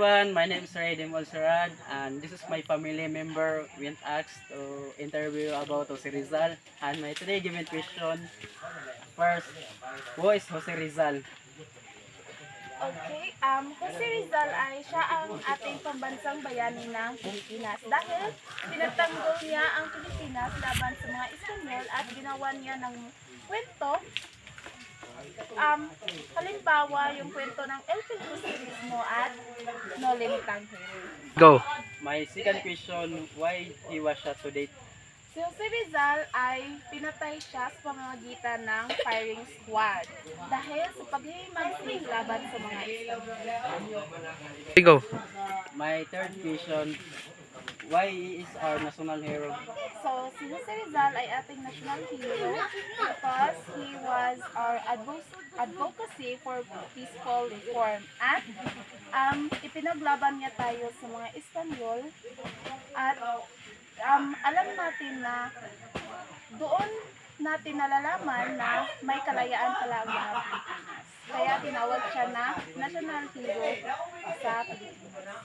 everyone, my name is Ray Monserrat and this is my family member went asked to interview about Jose Rizal and my today given question first, who is Jose Rizal? Okay, Jose Rizal ay siya ang ating pambansang bayani ng Pilipinas dahil pinagtanggol niya ang Pilipinas laban sa mga Espanyol at ginawa niya ng kwento. Halimbawa, yung kwento ng El Filipino at No Limit Tanghero. Go. My second question, why he was shot to date? Si Jose Rizal ay pinatay siya sa pamamagitan ng firing squad dahil sa paghihimagsik laban sa mga Espanyol. Go. My third question, why he is our national hero? So, si Jose Rizal ay ating national hero because he was our advocacy for peaceful reform at ipinaglaban niya tayo sa mga Espanyol at alam natin na doon natin nalalaman na may kalayaan pala ang mga Pilipinas. Kaya tinawag siya na national hero sa Pilipinas.